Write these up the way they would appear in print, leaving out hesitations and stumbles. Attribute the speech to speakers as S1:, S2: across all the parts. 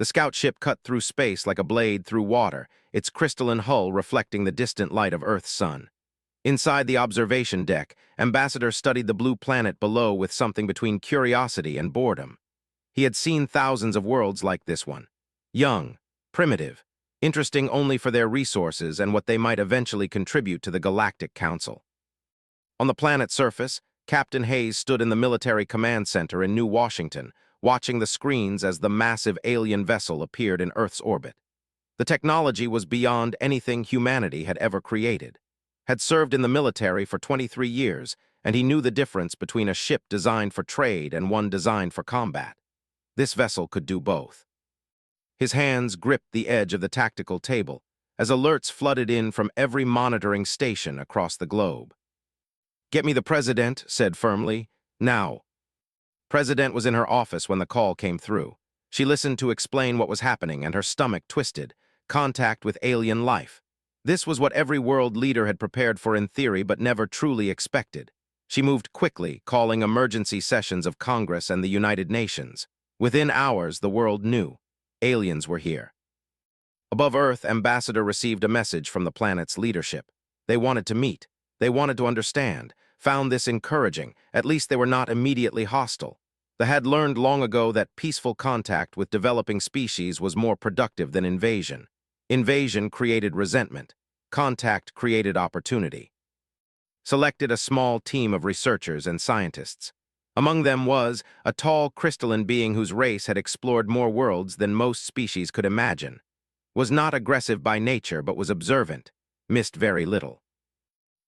S1: The scout ship cut through space like a blade through water, its crystalline hull reflecting the distant light of Earth's sun. Inside the observation deck, Ambassador studied the blue planet below with something between curiosity and boredom. He had seen thousands of worlds like this one. Young, primitive, interesting only for their resources and what they might eventually contribute to the Galactic Council. On the planet's surface, Captain Hayes stood in the military command center in New Washington, watching the screens as the massive alien vessel appeared in Earth's orbit. The technology was beyond anything humanity had ever created. Had served in the military for 23 years, and he knew the difference between a ship designed for trade and one designed for combat. This vessel could do both. His hands gripped the edge of the tactical table as alerts flooded in from every monitoring station across the globe. "Get me the President," said firmly. "Now." President was in her office when the call came through. She listened to explain what was happening, and her stomach twisted. Contact with alien life. This was what every world leader had prepared for in theory but never truly expected. She moved quickly, calling emergency sessions of Congress and the United Nations. Within hours, the world knew. Aliens were here. Above Earth, Ambassador received a message from the planet's leadership. They wanted to meet. They wanted to understand. Found this encouraging. At least they were not immediately hostile. They had learned long ago that peaceful contact with developing species was more productive than invasion. Invasion created resentment. Contact created opportunity. Selected a small team of researchers and scientists. Among them was a tall crystalline being whose race had explored more worlds than most species could imagine. Was not aggressive by nature but was observant. Missed very little.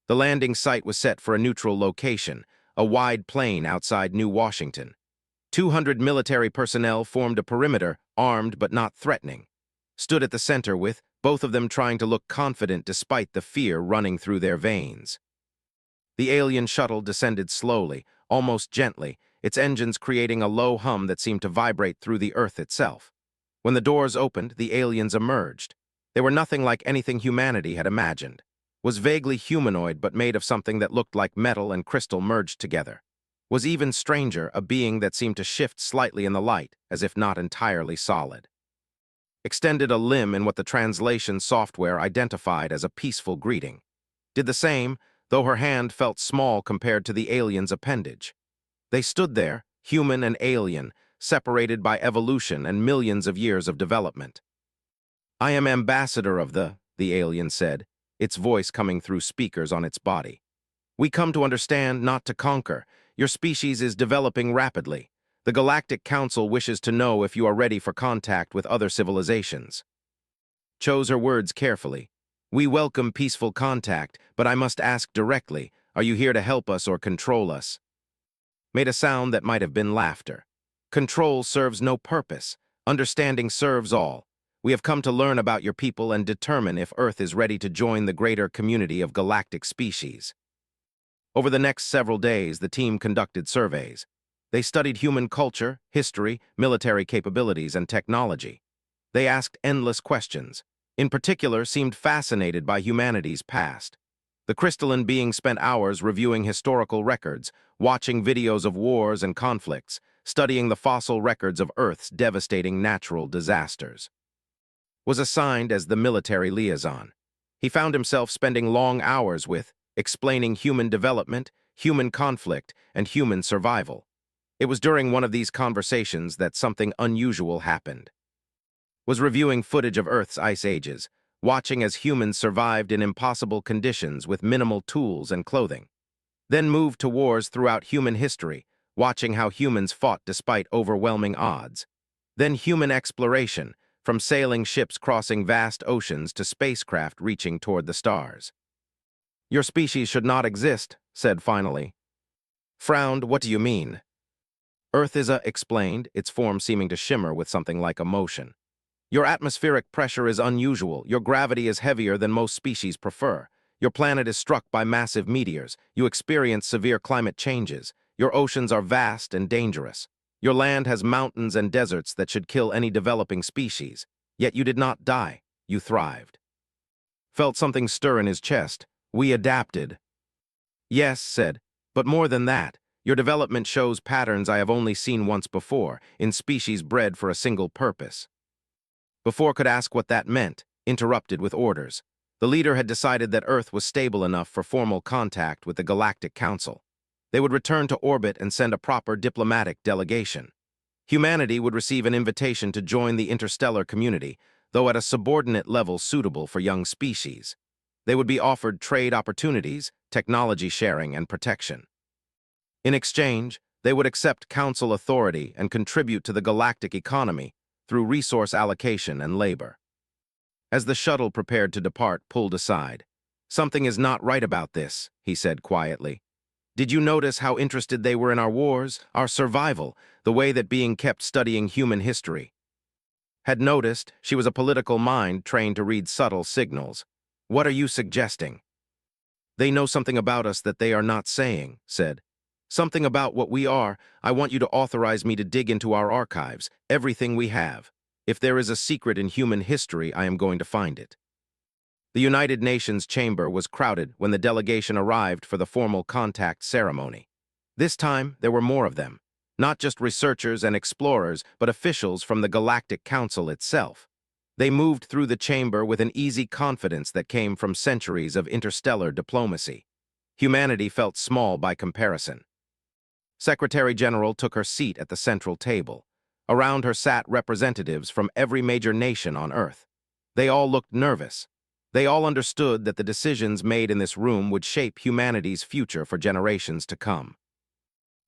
S1: The landing site was set for a neutral location, a wide plain outside New Washington. 200 military personnel formed a perimeter, armed but not threatening. Stood at the center with both of them trying to look confident despite the fear running through their veins. The alien shuttle descended slowly, almost gently, its engines creating a low hum that seemed to vibrate through the Earth itself. When the doors opened, the aliens emerged. They were nothing like anything humanity had imagined. Was vaguely humanoid but made of something that looked like metal and crystal merged together. Was even stranger, a being that seemed to shift slightly in the light, as if not entirely solid. Extended a limb in what the translation software identified as a peaceful greeting. Did the same, though her hand felt small compared to the alien's appendage. They stood there, human and alien, separated by evolution and millions of years of development. "I am ambassador of the alien said, its voice coming through speakers on its body. "We come to understand, not to conquer. Your species is developing rapidly. The Galactic Council wishes to know if you are ready for contact with other civilizations." Chose her words carefully. "We welcome peaceful contact, but I must ask directly, are you here to help us or control us?" Made a sound that might have been laughter. "Control serves no purpose. Understanding serves all. We have come to learn about your people and determine if Earth is ready to join the greater community of galactic species." Over the next several days, the team conducted surveys. They studied human culture, history, military capabilities, and technology. They asked endless questions. In particular, seemed fascinated by humanity's past. The crystalline being spent hours reviewing historical records, watching videos of wars and conflicts, studying the fossil records of Earth's devastating natural disasters. Was assigned as the military liaison. He found himself spending long hours with, explaining human development, human conflict, and human survival. It was during one of these conversations that something unusual happened. Was reviewing footage of Earth's ice ages, watching as humans survived in impossible conditions with minimal tools and clothing. Then moved to wars throughout human history, watching how humans fought despite overwhelming odds. Then human exploration, from sailing ships crossing vast oceans to spacecraft reaching toward the stars. "Your species should not exist," said finally. Frowned, "What do you mean?" "Earth is explained, its form seeming to shimmer with something like emotion. "Your atmospheric pressure is unusual. Your gravity is heavier than most species prefer. Your planet is struck by massive meteors. You experience severe climate changes. Your oceans are vast and dangerous. Your land has mountains and deserts that should kill any developing species. Yet you did not die. You thrived." Felt something stir in his chest. "We adapted." "Yes," said, "but more than that. Your development shows patterns I have only seen once before, in species bred for a single purpose." Before could ask what that meant, interrupted with orders. The leader had decided that Earth was stable enough for formal contact with the Galactic Council. They would return to orbit and send a proper diplomatic delegation. Humanity would receive an invitation to join the interstellar community, though at a subordinate level suitable for young species. They would be offered trade opportunities, technology sharing, and protection. In exchange, they would accept council authority and contribute to the galactic economy through resource allocation and labor. As the shuttle prepared to depart, pulled aside. "Something is not right about this," he said quietly. "Did you notice how interested they were in our wars, our survival, the way that being kept studying human history?" Had noticed. She was a political mind trained to read subtle signals. "What are you suggesting?" "They know something about us that they are not saying," said. "Something about what we are. I want you to authorize me to dig into our archives, everything we have. If there is a secret in human history, I am going to find it." The United Nations chamber was crowded when the delegation arrived for the formal contact ceremony. This time, there were more of them. Not just researchers and explorers, but officials from the Galactic Council itself. They moved through the chamber with an easy confidence that came from centuries of interstellar diplomacy. Humanity felt small by comparison. Secretary General took her seat at the central table. Around her sat representatives from every major nation on Earth. They all looked nervous. They all understood that the decisions made in this room would shape humanity's future for generations to come.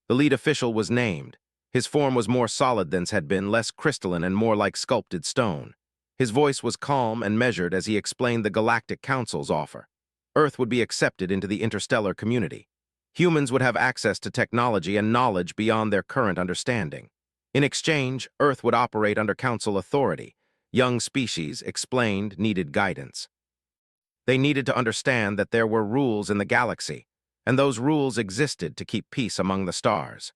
S1: The lead official was named. His form was more solid than had been, less crystalline and more like sculpted stone. His voice was calm and measured as he explained the Galactic Council's offer. Earth would be accepted into the interstellar community. Humans would have access to technology and knowledge beyond their current understanding. In exchange, Earth would operate under Council authority. Young species, explained, needed guidance. They needed to understand that there were rules in the galaxy, and those rules existed to keep peace among the stars.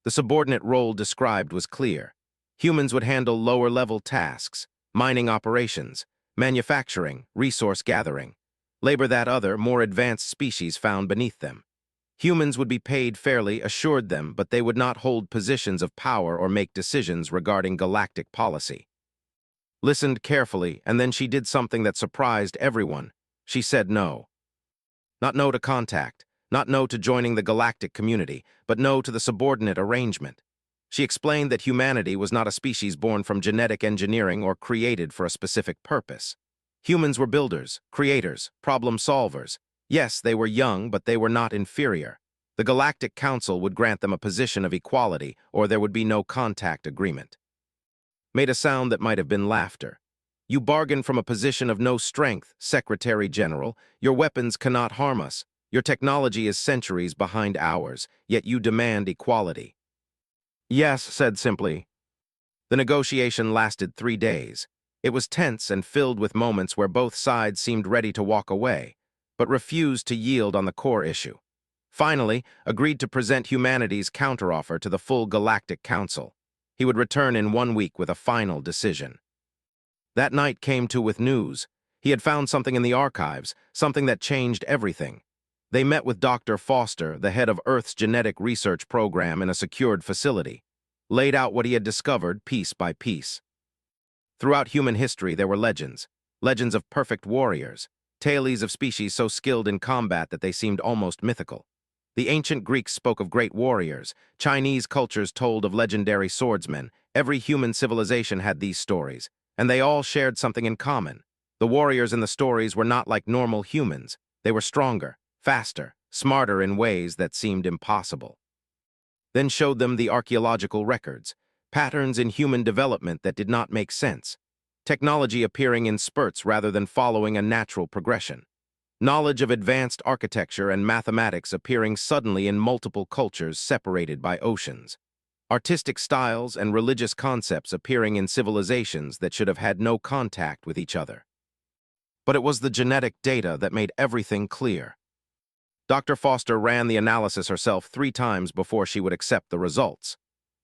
S1: The subordinate role described was clear. Humans would handle lower-level tasks, mining operations, manufacturing, resource gathering, labor that other, more advanced species found beneath them. Humans would be paid fairly, assured them, but they would not hold positions of power or make decisions regarding galactic policy. Listened carefully, and then she did something that surprised everyone. She said no. Not no to contact, not no to joining the galactic community, but no to the subordinate arrangement. She explained that humanity was not a species born from genetic engineering or created for a specific purpose. Humans were builders, creators, problem solvers. Yes, they were young, but they were not inferior. The Galactic Council would grant them a position of equality, or there would be no contact agreement. Made a sound that might have been laughter. "You bargain from a position of no strength, Secretary General. Your weapons cannot harm us. Your technology is centuries behind ours, yet you demand equality." "Yes," said simply. The negotiation lasted 3 days. It was tense and filled with moments where both sides seemed ready to walk away, but refused to yield on the core issue. Finally, agreed to present humanity's counteroffer to the full Galactic Council. He would return in 1 week with a final decision. That night came to with news. He had found something in the archives, something that changed everything. They met with Dr. Foster, the head of Earth's genetic research program in a secured facility, laid out what he had discovered piece by piece. Throughout human history there were legends of perfect warriors, tales of species so skilled in combat that they seemed almost mythical. The ancient Greeks spoke of great warriors, Chinese cultures told of legendary swordsmen. Every human civilization had these stories, and they all shared something in common. The warriors in the stories were not like normal humans. They were stronger, faster, smarter in ways that seemed impossible. Then showed them the archaeological records, patterns in human development that did not make sense, technology appearing in spurts rather than following a natural progression. Knowledge of advanced architecture and mathematics appearing suddenly in multiple cultures separated by oceans. Artistic styles and religious concepts appearing in civilizations that should have had no contact with each other. But it was the genetic data that made everything clear. Dr. Foster ran the analysis herself 3 times before she would accept the results.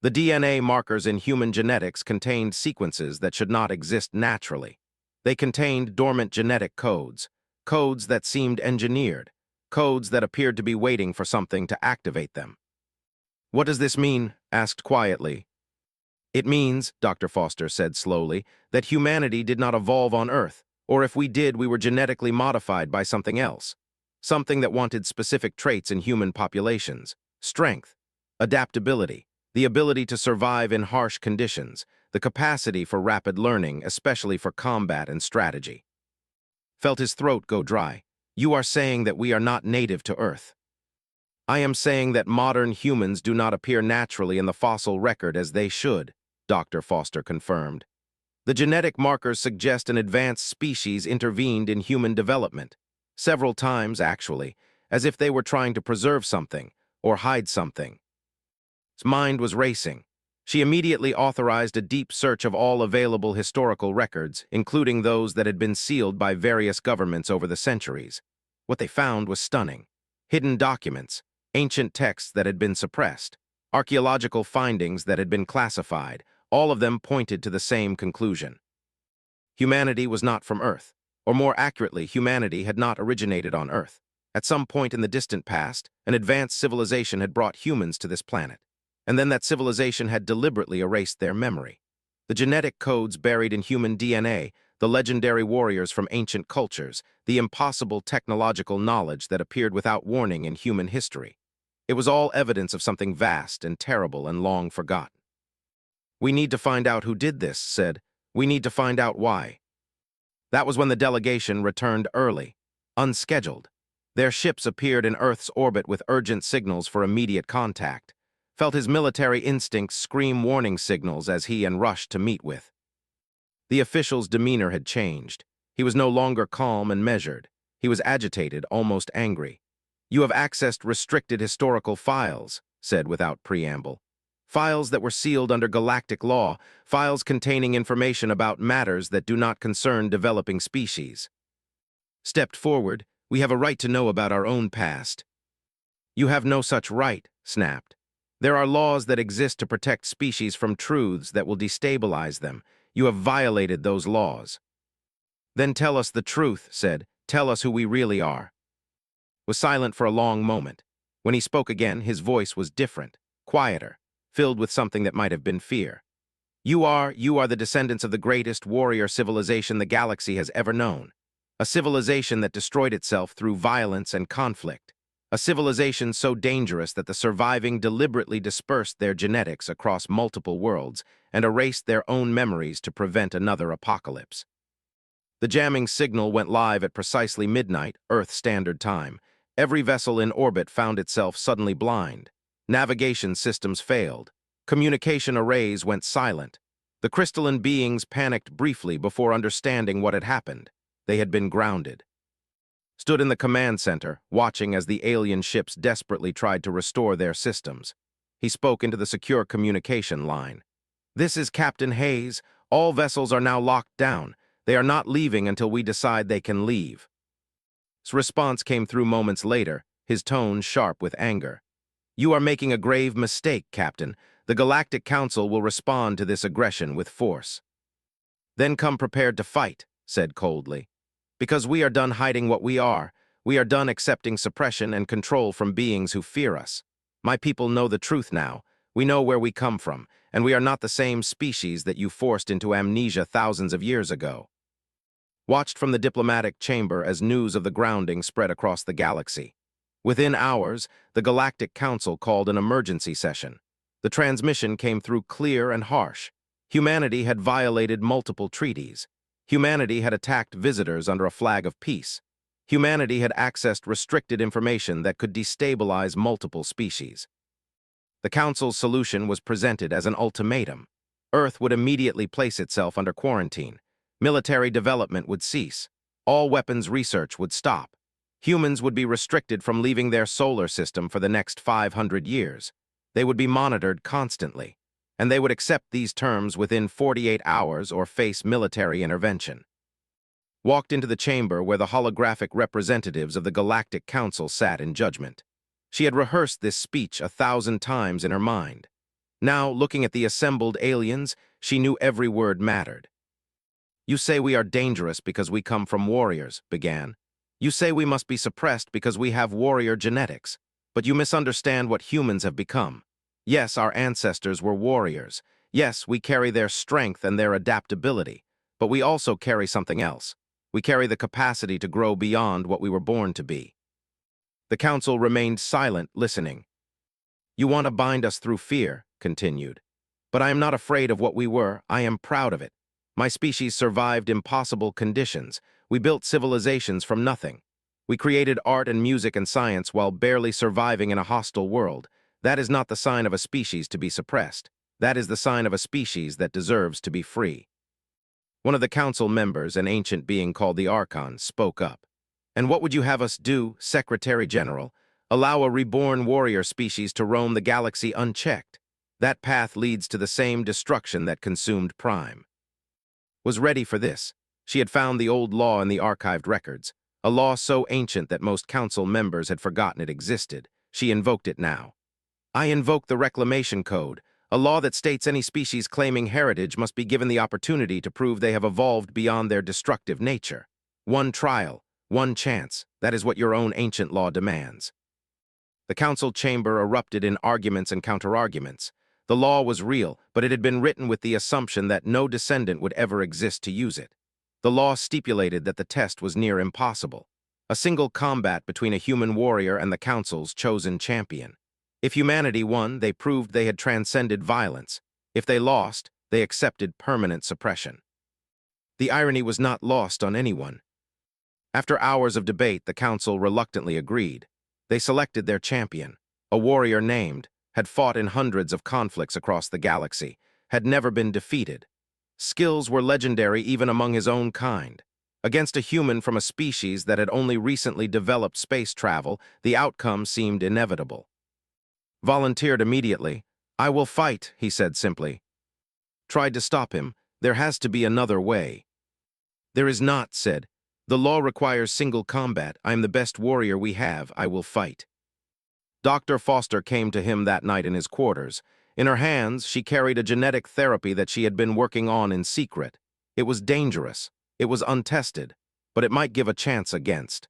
S1: The DNA markers in human genetics contained sequences that should not exist naturally. They contained dormant genetic codes, codes that seemed engineered, codes that appeared to be waiting for something to activate them. "What does this mean?" asked quietly. It means, Dr. Foster said slowly, that humanity did not evolve on Earth, or if we did, we were genetically modified by something else. Something that wanted specific traits in human populations: strength, adaptability, the ability to survive in harsh conditions, the capacity for rapid learning, especially for combat and strategy. Felt his throat go dry. You are saying that we are not native to Earth. I am saying that modern humans do not appear naturally in the fossil record as they should, Dr. Foster confirmed. The genetic markers suggest an advanced species intervened in human development, several times, actually, as if they were trying to preserve something or hide something. His mind was racing. She immediately authorized a deep search of all available historical records, including those that had been sealed by various governments over the centuries. What they found was stunning. Hidden documents, ancient texts that had been suppressed, archaeological findings that had been classified, all of them pointed to the same conclusion. Humanity was not from Earth, or more accurately, humanity had not originated on Earth. At some point in the distant past, an advanced civilization had brought humans to this planet, and then that civilization had deliberately erased their memory. The genetic codes buried in human DNA, the legendary warriors from ancient cultures, the impossible technological knowledge that appeared without warning in human history. It was all evidence of something vast and terrible and long forgotten. We need to find out who did this, said. We need to find out why. That was when the delegation returned early, unscheduled. Their ships appeared in Earth's orbit with urgent signals for immediate contact. Felt his military instincts scream warning signals as he rushed to meet with. The official's demeanor had changed. He was no longer calm and measured. He was agitated, almost angry. You have accessed restricted historical files, said without preamble. Files that were sealed under galactic law, files containing information about matters that do not concern developing species. Stepped forward, we have a right to know about our own past. You have no such right, snapped. There are laws that exist to protect species from truths that will destabilize them. You have violated those laws. Then tell us the truth, said. Tell us who we really are. Was silent for a long moment. When he spoke again, his voice was different, quieter, filled with something that might have been fear. You are the descendants of the greatest warrior civilization the galaxy has ever known. A civilization that destroyed itself through violence and conflict. A civilization so dangerous that the surviving deliberately dispersed their genetics across multiple worlds and erased their own memories to prevent another apocalypse. The jamming signal went live at precisely midnight, Earth Standard Time. Every vessel in orbit found itself suddenly blind. Navigation systems failed. Communication arrays went silent. The crystalline beings panicked briefly before understanding what had happened. They had been grounded. Stood in the command center, watching as the alien ships desperately tried to restore their systems. He spoke into the secure communication line. This is Captain Hayes. All vessels are now locked down. They are not leaving until we decide they can leave. His response came through moments later, his tone sharp with anger. You are making a grave mistake, Captain. The Galactic Council will respond to this aggression with force. Then come prepared to fight, said coldly. Because we are done hiding what we are done accepting suppression and control from beings who fear us. My people know the truth now. We know where we come from, and we are not the same species that you forced into amnesia thousands of years ago. Watched from the diplomatic chamber as news of the grounding spread across the galaxy. Within hours, the Galactic Council called an emergency session. The transmission came through clear and harsh. Humanity had violated multiple treaties. Humanity had attacked visitors under a flag of peace. Humanity had accessed restricted information that could destabilize multiple species. The Council's solution was presented as an ultimatum. Earth would immediately place itself under quarantine. Military development would cease. All weapons research would stop. Humans would be restricted from leaving their solar system for the next 500 years. They would be monitored constantly, and they would accept these terms within 48 hours or face military intervention. Walked into the chamber where the holographic representatives of the Galactic Council sat in judgment. She had rehearsed this speech 1,000 times in her mind. Now, looking at the assembled aliens, she knew every word mattered. You say we are dangerous because we come from warriors, began. You say we must be suppressed because we have warrior genetics, but you misunderstand what humans have become. Yes, our ancestors were warriors. Yes, we carry their strength and their adaptability, but we also carry something else. We carry the capacity to grow beyond what we were born to be. The council remained silent, listening. You want to bind us through fear, continued. But I am not afraid of what we were, I am proud of it. My species survived impossible conditions. We built civilizations from nothing. We created art and music and science while barely surviving in a hostile world. That is not the sign of a species to be suppressed. That is the sign of a species that deserves to be free. One of the council members, an ancient being called the Archon, spoke up. And what would you have us do, Secretary General? Allow a reborn warrior species to roam the galaxy unchecked. That path leads to the same destruction that consumed Prime. Was ready for this. She had found the old law in the archived records, a law so ancient that most council members had forgotten it existed. She invoked it now. I invoke the Reclamation Code, a law that states any species claiming heritage must be given the opportunity to prove they have evolved beyond their destructive nature. One trial, one chance, that is what your own ancient law demands. The council chamber erupted in arguments and counterarguments. The law was real, but it had been written with the assumption that no descendant would ever exist to use it. The law stipulated that the test was near impossible. A single combat between a human warrior and the council's chosen champion. If humanity won, they proved they had transcended violence. If they lost, they accepted permanent suppression. The irony was not lost on anyone. After hours of debate, the council reluctantly agreed. They selected their champion, a warrior named, had fought in hundreds of conflicts across the galaxy, had never been defeated. Skills were legendary even among his own kind. Against a human from a species that had only recently developed space travel, the outcome seemed inevitable. Volunteered immediately. I will fight, he said simply. Tried to stop him. There has to be another way. There is not, said. The law requires single combat. I am the best warrior we have. I will fight. Dr. Foster came to him that night in his quarters. In her hands, she carried a genetic therapy that she had been working on in secret. It was dangerous. It was untested, but it might give a chance against.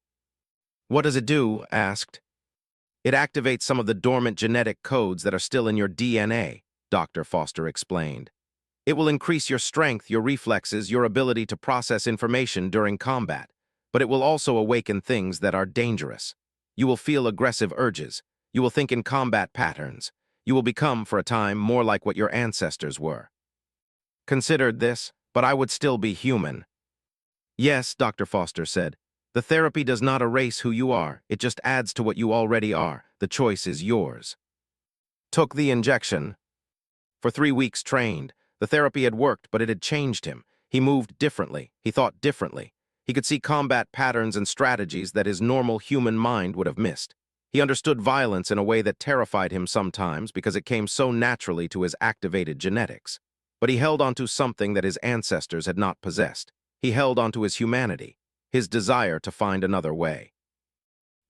S1: What does it do? Asked. It activates some of the dormant genetic codes that are still in your DNA, Dr. Foster explained. It will increase your strength, your reflexes, your ability to process information during combat, but it will also awaken things that are dangerous. You will feel aggressive urges. You will think in combat patterns. You will become, for a time, more like what your ancestors were. Considered this, but I would still be human. Yes, Dr. Foster said. The therapy does not erase who you are. It just adds to what you already are. The choice is yours. Took the injection. For 3 weeks trained. The therapy had worked, but it had changed him. He moved differently. He thought differently. He could see combat patterns and strategies that his normal human mind would have missed. He understood violence in a way that terrified him sometimes because it came so naturally to his activated genetics. But he held onto something that his ancestors had not possessed. He held onto his humanity, his desire to find another way.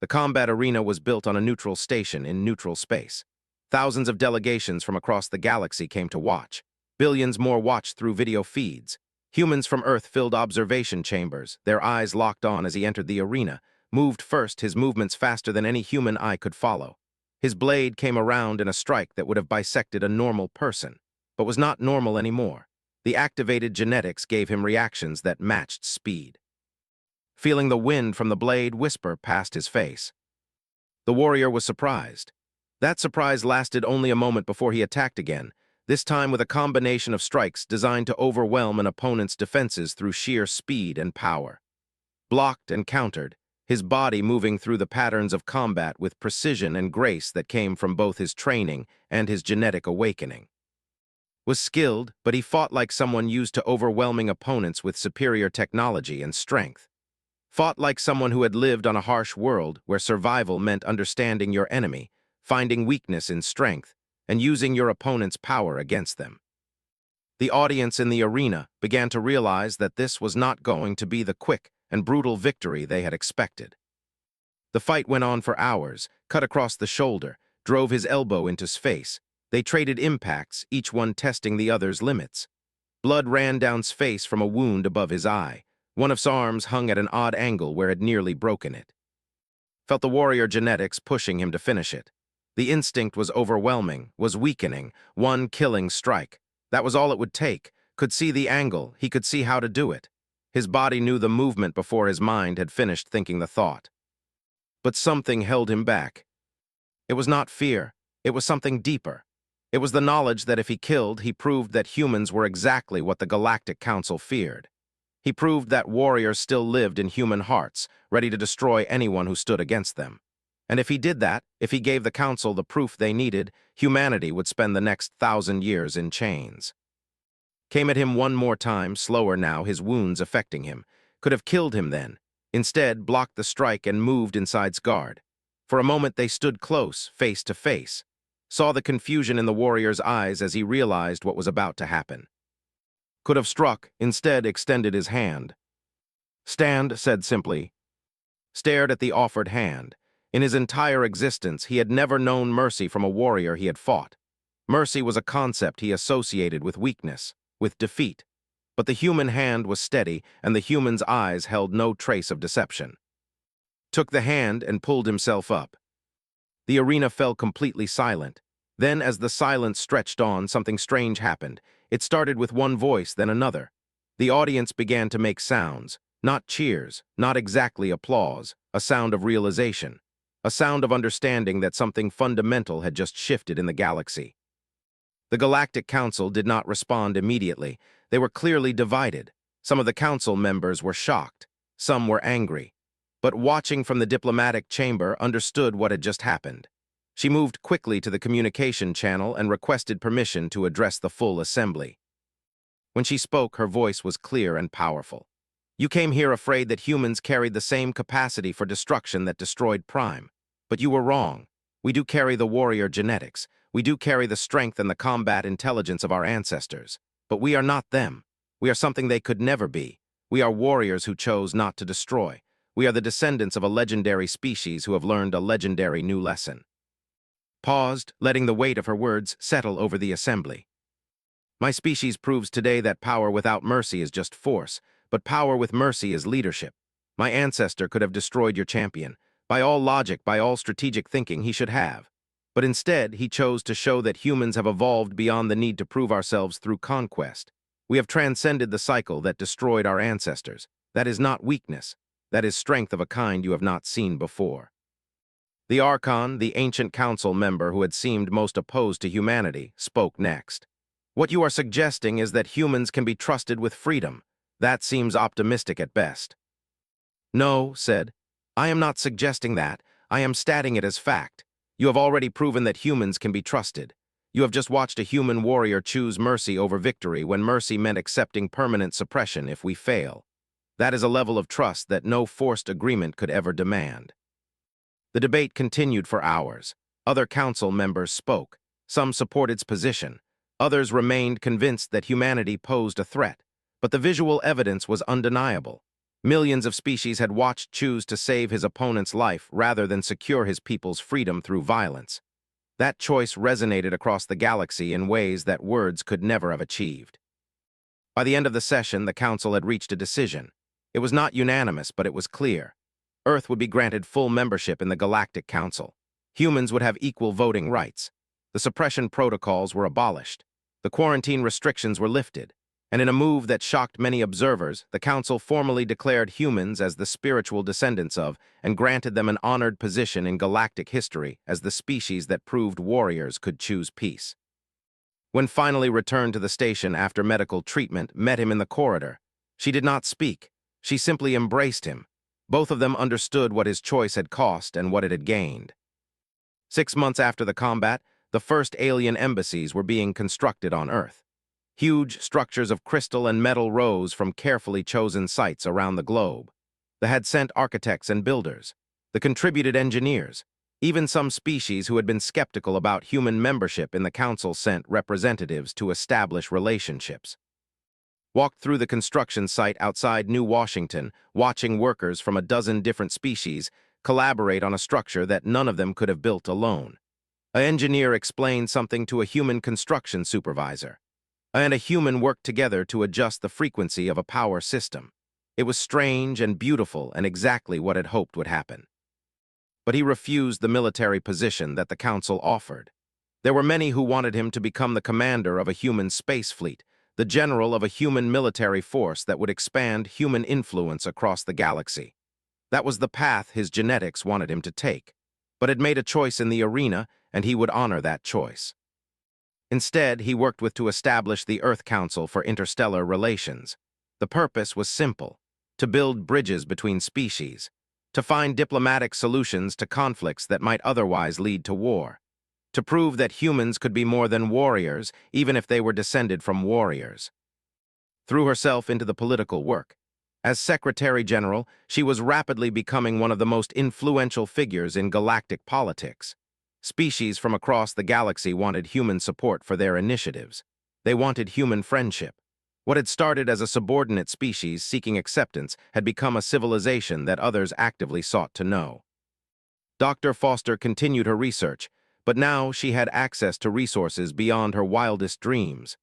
S1: The combat arena was built on a neutral station in neutral space. Thousands of delegations from across the galaxy came to watch. Billions more watched through video feeds. Humans from Earth filled observation chambers, their eyes locked on as he entered the arena, moved first, his movements faster than any human eye could follow. His blade came around in a strike that would have bisected a normal person, but was not normal anymore. The activated genetics gave him reactions that matched speed. Feeling the wind from the blade whisper past his face. The warrior was surprised. That surprise lasted only a moment before he attacked again, this time with a combination of strikes designed to overwhelm an opponent's defenses through sheer speed and power. Blocked and countered, his body moving through the patterns of combat with precision and grace that came from both his training and his genetic awakening. Was skilled, but he fought like someone used to overwhelming opponents with superior technology and strength. Fought like someone who had lived on a harsh world where survival meant understanding your enemy, finding weakness in strength, and using your opponent's power against them. The audience in the arena began to realize that this was not going to be the quick and brutal victory they had expected. The fight went on for hours, cut across the shoulder, drove his elbow into his face. They traded impacts, each one testing the other's limits. Blood ran down his face from a wound above his eye. One of his arms hung at an odd angle where it nearly broken it. Felt the warrior genetics pushing him to finish it. The instinct was overwhelming, was weakening, one killing strike. That was all it would take. Could see the angle, he could see how to do it. His body knew the movement before his mind had finished thinking the thought. But something held him back. It was not fear, it was something deeper. It was the knowledge that if he killed, he proved that humans were exactly what the Galactic Council feared. He proved that warriors still lived in human hearts, ready to destroy anyone who stood against them. And if he did that, if he gave the Council the proof they needed, humanity would spend the next 1,000 years in chains. Came at him one more time, slower now, his wounds affecting him. Could have killed him then. Instead, blocked the strike and moved inside's guard. For a moment they stood close, face to face. Saw the confusion in the warrior's eyes as he realized what was about to happen. Could have struck, instead extended his hand. "Stand," said simply. Stared at the offered hand. In his entire existence, he had never known mercy from a warrior he had fought. Mercy was a concept he associated with weakness, with defeat. But the human hand was steady, and the human's eyes held no trace of deception. Took the hand and pulled himself up. The arena fell completely silent. Then, as the silence stretched on, something strange happened. It started with one voice, then another. The audience began to make sounds, not cheers, not exactly applause, a sound of realization, a sound of understanding that something fundamental had just shifted in the galaxy. The Galactic Council did not respond immediately. They were clearly divided. Some of the council members were shocked. Some were angry. But watching from the diplomatic chamber understood what had just happened. She moved quickly to the communication channel and requested permission to address the full assembly. When she spoke, her voice was clear and powerful. "You came here afraid that humans carried the same capacity for destruction that destroyed Prime. But you were wrong. We do carry the warrior genetics. We do carry the strength and the combat intelligence of our ancestors. But we are not them. We are something they could never be. We are warriors who chose not to destroy. We are the descendants of a legendary species who have learned a legendary new lesson." Paused, letting the weight of her words settle over the assembly. "My species proves today that power without mercy is just force, but power with mercy is leadership. My ancestor could have destroyed your champion. By all logic, by all strategic thinking, he should have. But instead, he chose to show that humans have evolved beyond the need to prove ourselves through conquest. We have transcended the cycle that destroyed our ancestors. That is not weakness. That is strength of a kind you have not seen before." The Archon, the ancient council member who had seemed most opposed to humanity, spoke next. "What you are suggesting is that humans can be trusted with freedom. That seems optimistic at best." "No," said. "I am not suggesting that. I am stating it as fact. You have already proven that humans can be trusted. You have just watched a human warrior choose mercy over victory when mercy meant accepting permanent suppression if we fail. That is a level of trust that no forced agreement could ever demand." The debate continued for hours. Other council members spoke. Some supported its position. Others remained convinced that humanity posed a threat. But the visual evidence was undeniable. Millions of species had watched choose to save his opponent's life rather than secure his people's freedom through violence. That choice resonated across the galaxy in ways that words could never have achieved. By the end of the session, the council had reached a decision. It was not unanimous, but it was clear. Earth would be granted full membership in the Galactic Council. Humans would have equal voting rights. The suppression protocols were abolished. The quarantine restrictions were lifted. And in a move that shocked many observers, the Council formally declared humans as the spiritual descendants of and granted them an honored position in galactic history as the species that proved warriors could choose peace. When finally returned to the station after medical treatment, met him in the corridor. She did not speak. She simply embraced him. Both of them understood what his choice had cost and what it had gained. 6 months after the combat, the first alien embassies were being constructed on Earth. Huge structures of crystal and metal rose from carefully chosen sites around the globe. They had sent architects and builders. They contributed engineers. Even some species who had been skeptical about human membership in the council sent representatives to establish relationships. Walked through the construction site outside New Washington, watching workers from a dozen different species collaborate on a structure that none of them could have built alone. An engineer explained something to a human construction supervisor, and a human worked together to adjust the frequency of a power system. It was strange and beautiful and exactly what had hoped would happen. But he refused the military position that the council offered. There were many who wanted him to become the commander of a human space fleet, the general of a human military force that would expand human influence across the galaxy. That was the path his genetics wanted him to take, but had made a choice in the arena, and he would honor that choice. Instead, he worked to establish the Earth Council for Interstellar Relations. The purpose was simple: to build bridges between species, to find diplomatic solutions to conflicts that might otherwise lead to war, to prove that humans could be more than warriors, even if they were descended from warriors. Threw herself into the political work. As Secretary General, she was rapidly becoming one of the most influential figures in galactic politics. Species from across the galaxy wanted human support for their initiatives. They wanted human friendship. What had started as a subordinate species seeking acceptance had become a civilization that others actively sought to know. Dr. Foster continued her research, but now she had access to resources beyond her wildest dreams.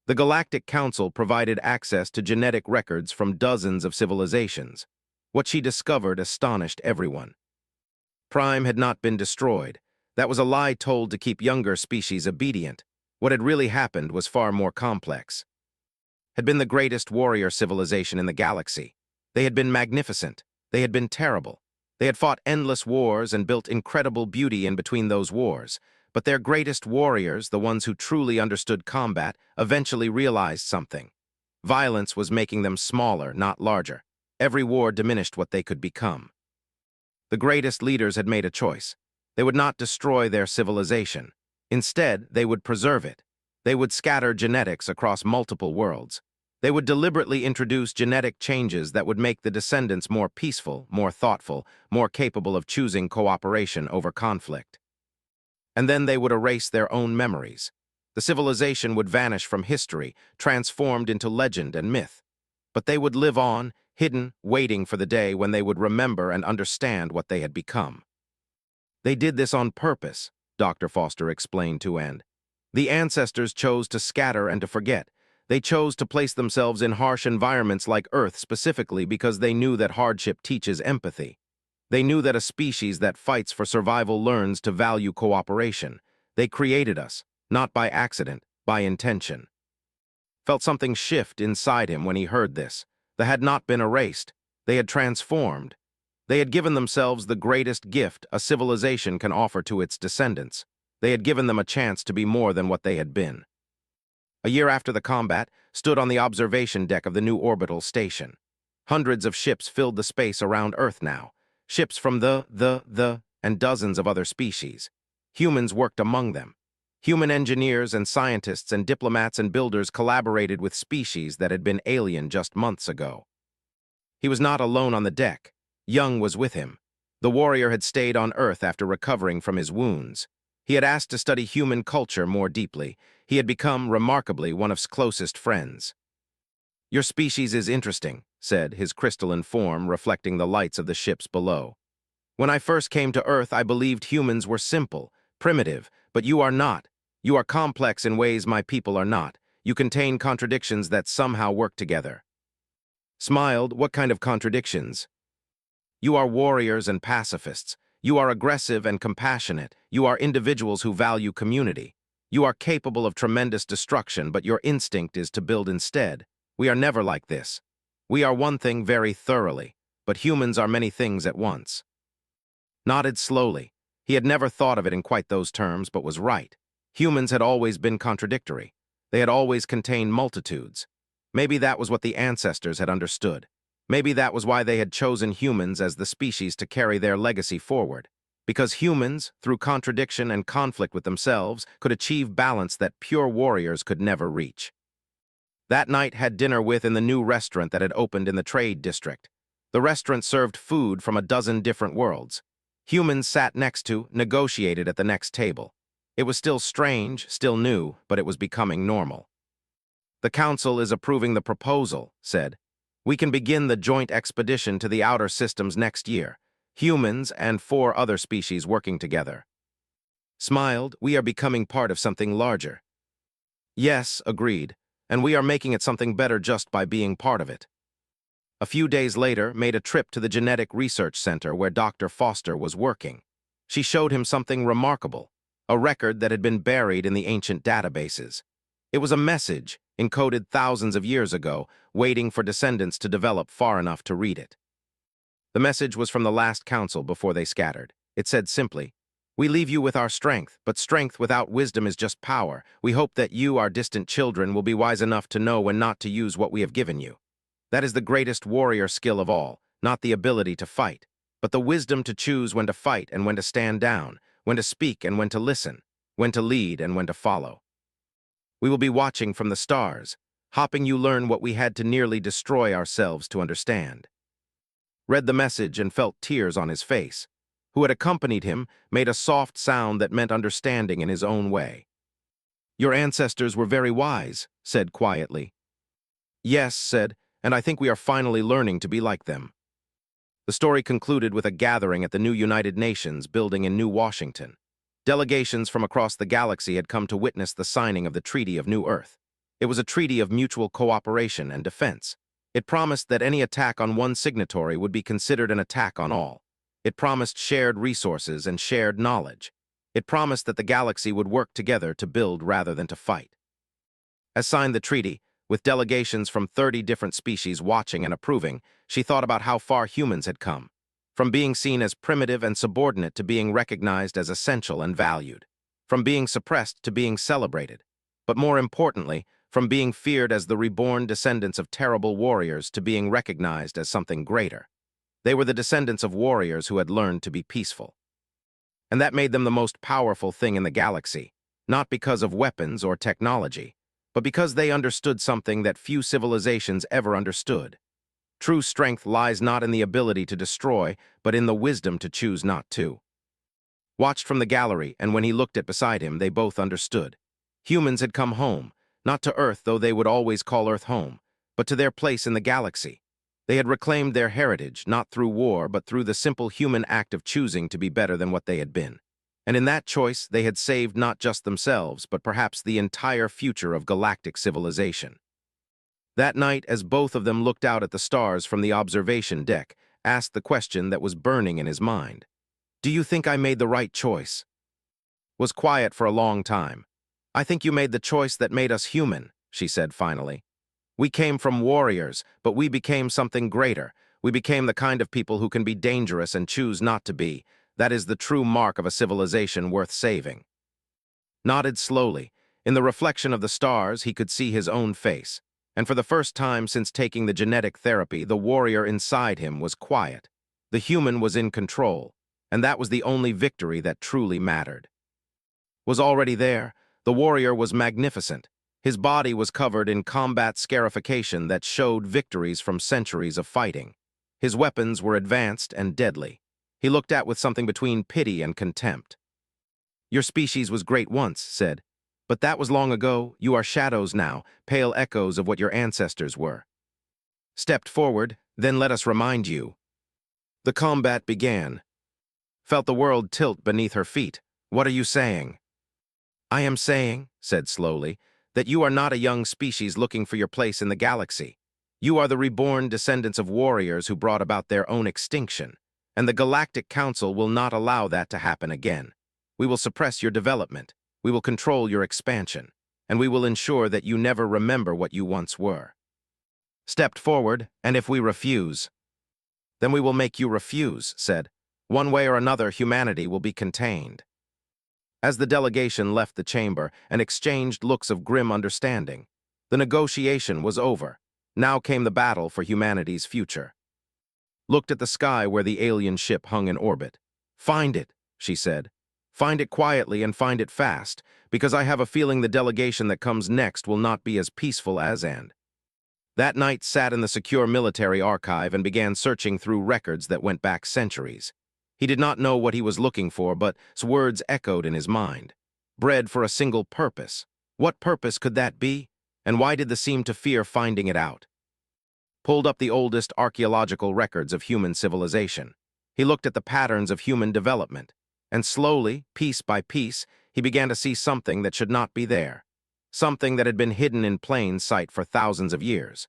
S1: The Galactic Council provided access to genetic records from dozens of civilizations. What she discovered astonished everyone. Prime had not been destroyed. That was a lie told to keep younger species obedient. What had really happened was far more complex. Had been the greatest warrior civilization in the galaxy. They had been magnificent. They had been terrible. They had fought endless wars and built incredible beauty in between those wars. But their greatest warriors, the ones who truly understood combat, eventually realized something. Violence was making them smaller, not larger. Every war diminished what they could become. The greatest leaders had made a choice. They would not destroy their civilization. Instead, they would preserve it. They would scatter genetics across multiple worlds. They would deliberately introduce genetic changes that would make the descendants more peaceful, more thoughtful, more capable of choosing cooperation over conflict. And then they would erase their own memories. The civilization would vanish from history, transformed into legend and myth. But they would live on, hidden, waiting for the day when they would remember and understand what they had become. They did this on purpose, Dr. Foster explained to Anne. The ancestors chose to scatter and to forget. They chose to place themselves in harsh environments like Earth specifically because they knew that hardship teaches empathy. They knew that a species that fights for survival learns to value cooperation. They created us, not by accident, by intention. Felt something shift inside him when he heard this. They had not been erased. They had transformed. They had given themselves the greatest gift a civilization can offer to its descendants. They had given them a chance to be more than what they had been. A year after the combat, stood on the observation deck of the new orbital station. Hundreds of ships filled the space around Earth now. Ships from and dozens of other species. Humans worked among them. Human engineers and scientists and diplomats and builders collaborated with species that had been alien just months ago. He was not alone on the deck. Young was with him. The warrior had stayed on Earth after recovering from his wounds. He had asked to study human culture more deeply. He had become, remarkably, one of his closest friends. "Your species is interesting," said, his crystalline form reflecting the lights of the ships below. "When I first came to Earth, I believed humans were simple, primitive, but you are not. You are complex in ways my people are not. You contain contradictions that somehow work together." Smiled, "What kind of contradictions?" "You are warriors and pacifists. You are aggressive and compassionate. You are individuals who value community. You are capable of tremendous destruction, but your instinct is to build instead. We are never like this. We are one thing very thoroughly, but humans are many things at once." Nodded slowly. He had never thought of it in quite those terms, but was right. Humans had always been contradictory. They had always contained multitudes. Maybe that was what the ancestors had understood. Maybe that was why they had chosen humans as the species to carry their legacy forward. Because humans, through contradiction and conflict with themselves, could achieve balance that pure warriors could never reach. That night had dinner with in the new restaurant that had opened in the trade district. The restaurant served food from a dozen different worlds. Humans sat next to, negotiated at the next table. It was still strange, still new, but it was becoming normal. "The council is approving the proposal," said. "We can begin the joint expedition to the outer systems next year. Humans and 4 other species working together." Smiled, "We are becoming part of something larger." "Yes," agreed, "and we are making it something better just by being part of it." A few days later, made a trip to the Genetic Research Center where Dr. Foster was working. She showed him something remarkable. a record that had been buried in the ancient databases. It was a message, encoded thousands of years ago, waiting for descendants to develop far enough to read it. The message was from the last council before they scattered. It said simply, "We leave you with our strength, but strength without wisdom is just power. We hope that you, our distant children, will be wise enough to know when not to use what we have given you. That is the greatest warrior skill of all, not the ability to fight, but the wisdom to choose when to fight and when to stand down, when to speak and when to listen, when to lead and when to follow. We will be watching from the stars, helping you learn what we had to nearly destroy ourselves to understand." Read the message and felt tears on his face. Who had accompanied him made a soft sound that meant understanding in his own way. "Your ancestors were very wise," said quietly. "Yes," said, "and I think we are finally learning to be like them." The story concluded with a gathering at the new United Nations building in New Washington. Delegations from across the galaxy had come to witness the signing of the Treaty of New Earth. It was a treaty of mutual cooperation and defense. It promised that any attack on one signatory would be considered an attack on all. It promised shared resources and shared knowledge. It promised that the galaxy would work together to build rather than to fight. As signed the treaty, with delegations from 30 different species watching and approving, she thought about how far humans had come, from being seen as primitive and subordinate to being recognized as essential and valued, from being suppressed to being celebrated, but more importantly, from being feared as the reborn descendants of terrible warriors to being recognized as something greater. They were the descendants of warriors who had learned to be peaceful. And that made them the most powerful thing in the galaxy, not because of weapons or technology, but because they understood something that few civilizations ever understood. True strength lies not in the ability to destroy, but in the wisdom to choose not to. Watched from the gallery, and when he looked at beside him, they both understood. Humans had come home, not to Earth, though they would always call Earth home, but to their place in the galaxy. They had reclaimed their heritage, not through war, but through the simple human act of choosing to be better than what they had been. And in that choice, they had saved not just themselves, but perhaps the entire future of galactic civilization. That night, as both of them looked out at the stars from the observation deck, asked the question that was burning in his mind. "Do you think I made the right choice?" Was quiet for a long time. "I think you made the choice that made us human," she said finally. "We came from warriors, but we became something greater. We became the kind of people who can be dangerous and choose not to be. That is the true mark of a civilization worth saving." Nodded slowly. In the reflection of the stars, he could see his own face. And for the first time since taking the genetic therapy, the warrior inside him was quiet. The human was in control, and that was the only victory that truly mattered. Was already there. The warrior was magnificent. His body was covered in combat scarification that showed victories from centuries of fighting. His weapons were advanced and deadly. He looked at with something between pity and contempt. "Your species was great once," said, "but that was long ago. You are shadows now, pale echoes of what your ancestors were." Stepped forward, "Then let us remind you." The combat began. Felt the world tilt beneath her feet. "What are you saying?" "I am saying," said slowly, "that you are not a young species looking for your place in the galaxy. You are the reborn descendants of warriors who brought about their own extinction, and the Galactic Council will not allow that to happen again. We will suppress your development, we will control your expansion, and we will ensure that you never remember what you once were." Stepped forward, "And if we refuse?" "Then we will make you refuse," said. "One way or another, humanity will be contained." As the delegation left the chamber and exchanged looks of grim understanding, the negotiation was over. Now came the battle for humanity's future. Looked at the sky where the alien ship hung in orbit. "Find it," she said. "Find it quietly and find it fast, because I have a feeling the delegation that comes next will not be as peaceful as and." That night sat in the secure military archive and began searching through records that went back centuries. He did not know what he was looking for, but words echoed in his mind. Bred for a single purpose. What purpose could that be? And why did they seem to fear finding it out? Pulled up the oldest archaeological records of human civilization. He looked at the patterns of human development. And slowly, piece by piece, he began to see something that should not be there. Something that had been hidden in plain sight for thousands of years.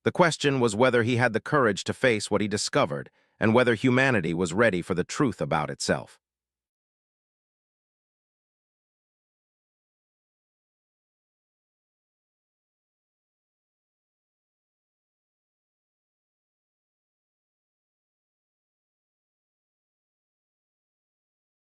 S1: The question was whether he had the courage to face what he discovered, and whether humanity was ready for the truth about itself.